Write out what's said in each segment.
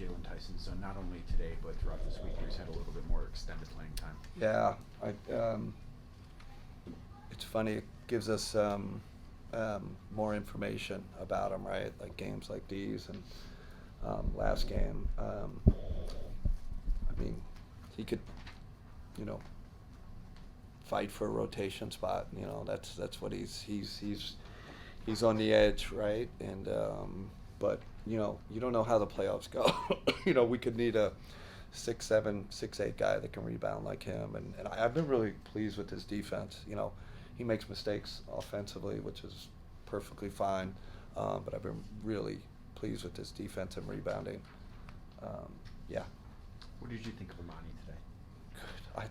Jalen Tyson, so not only today but throughout this week he's had a little bit more extended playing time. Yeah, it's funny. It gives us more information about him, right? Like games like these and last game. I mean, he could, you know, fight for a rotation spot. You know, that's what he's on the edge, right? And but you know, you don't know how the playoffs go. You know, we could need a 6'7", 6'8" guy that can rebound like him, and I've been really pleased with his defense. You know, he makes mistakes offensively, which is perfectly fine, but I've been really pleased with his defense and rebounding. Yeah. What did you think of Amani today? Good.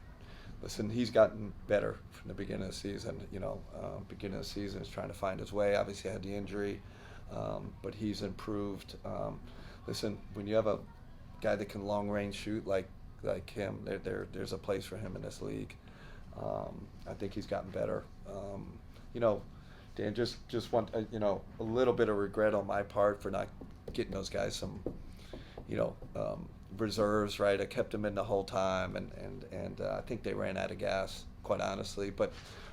Listen, he's gotten better from the beginning of the season. You know, beginning of the season, he's trying to find his way. Obviously, had the injury, but he's improved. Listen, when you have a guy that can long range shoot like him, there's a place for him in this league. I think he's gotten better. You know, Dan, just want you know, a little bit of regret on my part for not getting those guys some, you know, reserves, right? I kept them in the whole time, and I think they ran out of gas, quite honestly. But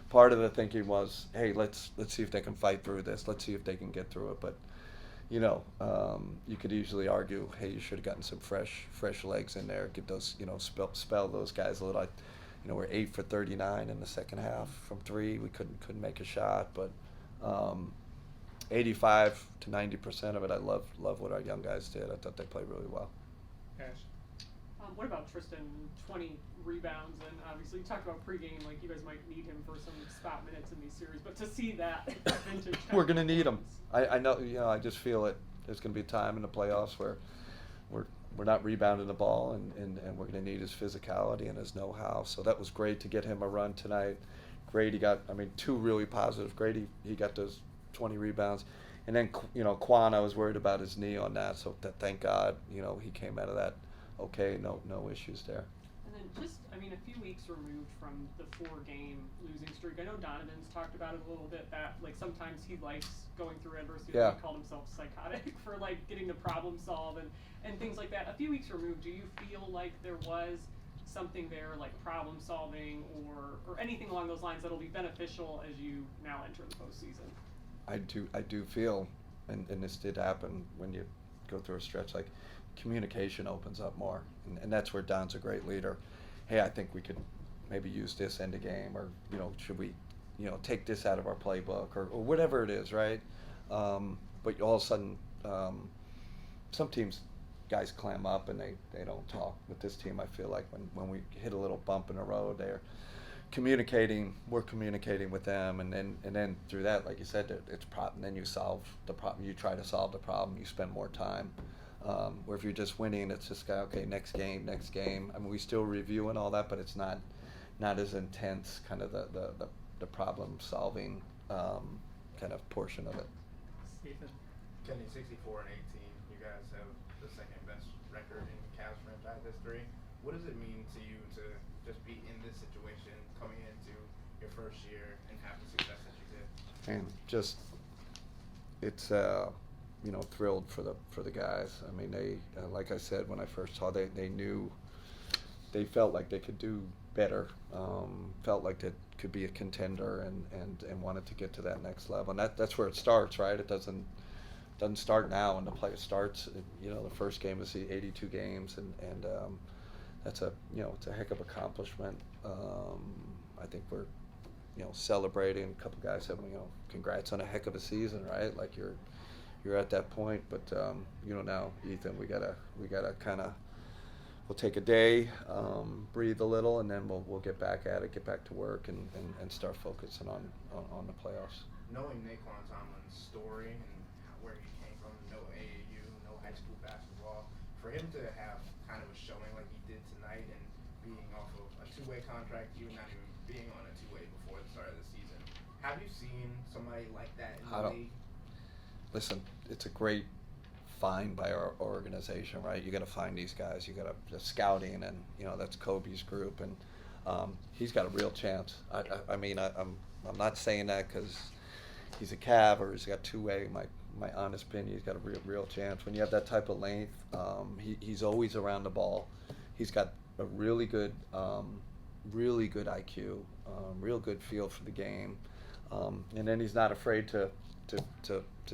part of the thinking was, hey, let's see if they can fight through this. Let's see if they can get through it. But you know, you could easily argue, hey, you should have gotten some fresh legs in there. Get those, you know, spell those guys a little. You know, we're 8 for 39 in the second half from three. We couldn't make a shot, but 85 to 90% of it, I love what our young guys did. I thought they played really well. Ash. What about Tristan? 20 rebounds, and obviously you talked about pregame, like you guys might need him for some spot minutes in these series, but to see that vintage. We're going to need him. I know, you know, I just feel it. There's going to be a time in the playoffs where we're not rebounding the ball, and we're going to need his physicality and his know-how. So that was great to get him a run tonight. Great, he got, I mean, two really positive. Great, he got those 20 rebounds. And then, you know, Quan, I was worried about his knee on that, so thank God, you know, he came out of that okay, no issues there. And then just, I mean, a few weeks removed from the 4-game losing streak, I know Donovan's talked about it a little bit, that, like, sometimes he likes going through adversity. Yeah. He called himself psychotic for, like, getting the problem solved and things like that. A few weeks removed, do you feel like there was something there, like problem solving or anything along those lines that'll be beneficial as you now enter the postseason? I do feel, and this did happen when you go through a stretch, like communication opens up more, and that's where Don's a great leader. Hey, I think we could maybe use this end of game, or you know, should we, you know, take this out of our playbook, or whatever it is, right? But all of a sudden, some teams, guys clam up and they don't talk. With this team, I feel like when we hit a little bump in the road, they're communicating. We're communicating with them, and then through that, like you said, it's problem. Then you solve the problem. You try to solve the problem. You spend more time. Where if you're just winning, it's just okay. Next game. I mean, we still review and all that, but it's not as intense. Kind of the problem solving kind of portion of it. Stephen. Kenny, 64 and 18. You guys have the second best record in Cavs franchise history. What does it mean to you to just be in this situation, coming into your first year, and have the success that you did? And just, it's you know, thrilled for the guys. I mean, they like I said when I first saw, they knew, they felt like they could do better, felt like they could be a contender, and wanted to get to that next level. And that's where it starts, right? It doesn't start now when the play starts. You know, the first game is the 82 games, and that's it's a heck of accomplishment. I think we're, you know, celebrating. A couple guys have, you know, congrats on a heck of a season, right? Like you're at that point, but you know, now Ethan, we gotta kind of, we'll take a day, breathe a little, and then we'll get back at it, get back to work, and start focusing on the playoffs. Knowing Naquan Tomlin's story and where he came from, no AAU, no high school basketball, for him to have kind of a showing like he did tonight, and being off of a two-way contract, even not even being on a two-way before the start of the season, have you seen somebody like that in the league? Listen, it's a great find by our organization, right? You got to find these guys. You got to the scouting, and you know that's Kobe's group, and he's got a real chance. I mean, I'm not saying that because he's a Cav or he's got two-way. my honest opinion, he's got a real chance. When you have that type of length, he's always around the ball. He's got a really good IQ, real good feel for the game, and then he's not afraid to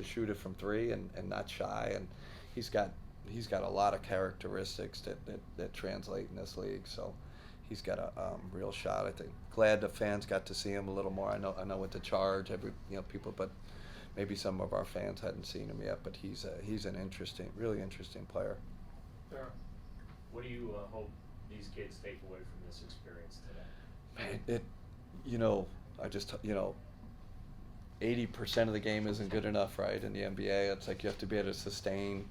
shoot it from three and not shy. And he's got a lot of characteristics that translate in this league. So he's got a real shot. I think. Glad the fans got to see him a little more. I know with the Charge, people, but maybe some of our fans hadn't seen him yet. But he's an really interesting player. Fair. What do you hope these kids take away from this experience today? Man, I just 80% of the game isn't good enough, right? In the NBA, it's like you have to be able to sustain,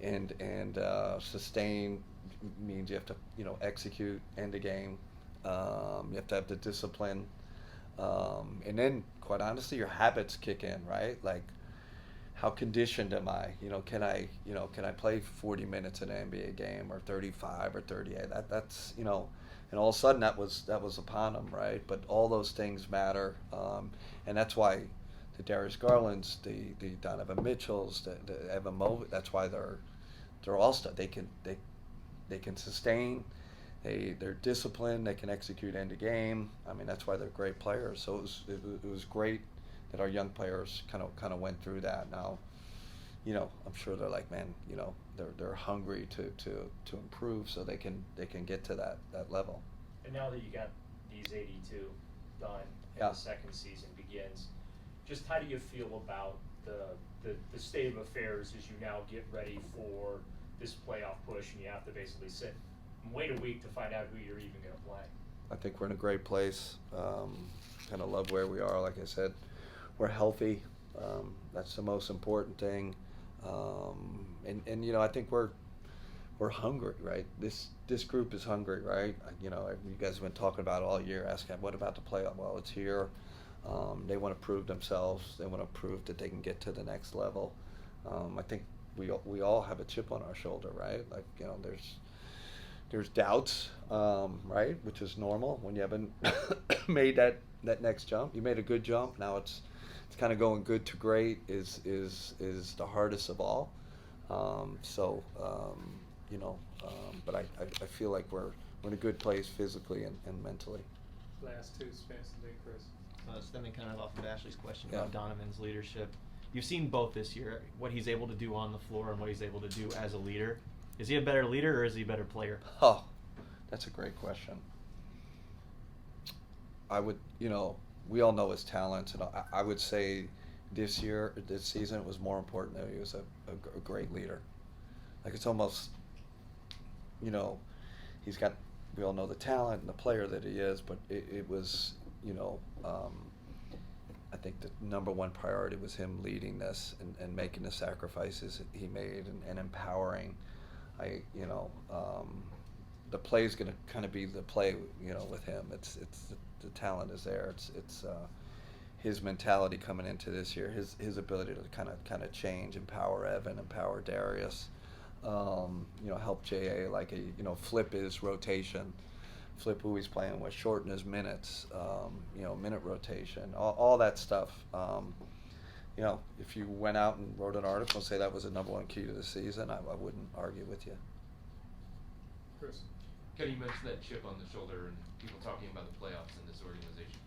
and sustain means you have to execute end the game. You have to have the discipline, and then quite honestly, your habits kick in, right? Like, how conditioned am I? Can I play 40 minutes in an NBA game, or 35 or 38? That's and all of a sudden that was upon them, right? But all those things matter, and that's why the Darius Garlands, the Donovan Mitchells, the Evan Mobley, that's why they're all stuff. They can sustain. They're disciplined. They can execute end of game. I mean, that's why they're great players. So it was great that our young players kind of went through that. Now, I'm sure they're like, man, they're hungry to improve so they can get to that level. And now that you got these 82 done and Yeah. the second season begins, just how do you feel about the state of affairs as you now get ready for this playoff push, and you have to basically sit and wait a week to find out who you're even going to play? I think we're in a great place. Kind of love where we are. Like I said, we're healthy. That's the most important thing. And I think we're hungry, right? This group is hungry, right? You guys have been talking about it all year, asking what about the playoff? Well, it's here. They want to prove themselves. They want to prove that they can get to the next level. I think we all have a chip on our shoulder, right? Like, there's doubts, right? Which is normal when you haven't made that next jump. You made a good jump. Now it's kind of going good to great is the hardest of all. But I feel like we're in a good place physically and mentally. Last two spans today, Chris. Stemming kind of off of Ashley's question Yeah. about Donovan's leadership. You've seen both this year, what he's able to do on the floor and what he's able to do as a leader. Is he a better leader or is he a better player? Oh, that's a great question. I would, we all know his talents, and I would say this season, it was more important that he was a great leader. Like, it's almost, he's got, we all know the talent and the player that he is, but it was, I think the number one priority was him leading this and making the sacrifices he made and empowering. The play is going to kind of be the play, with him. It's the talent is there. It's his mentality coming into this year, his ability to kind of change, empower Evan, empower Darius, help JA, like flip his rotation, flip who he's playing with, shorten his minutes, minute rotation, all that stuff. If you went out and wrote an article and say that was the number one key to the season, I wouldn't argue with you. Chris. Kenny, you mentioned that chip on the shoulder and people talking about the playoffs in this organization.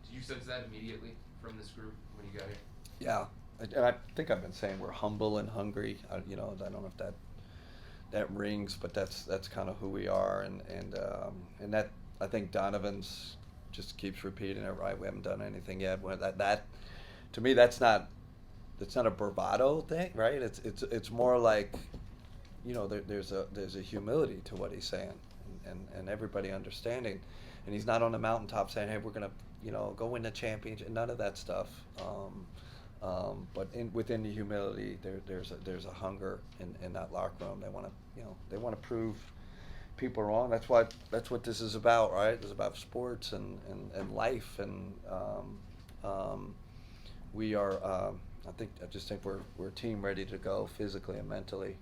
Did you sense that immediately from this group when you got here? Yeah, and I think I've been saying we're humble and hungry. I don't know if that rings, but that's kind of who we are, and that I think Donovan's just keeps repeating it. Right, we haven't done anything yet. That to me, that's not a bravado thing, right? It's more like, there's a humility to what he's saying, and everybody understanding, and he's not on the mountaintop saying, hey, we're gonna go win the championship. None of that stuff. But within the humility, there's a hunger in that locker room. They want to prove people wrong. That's what this is about, right? It's about sports and life, and we are. I just think we're a team ready to go physically and mentally.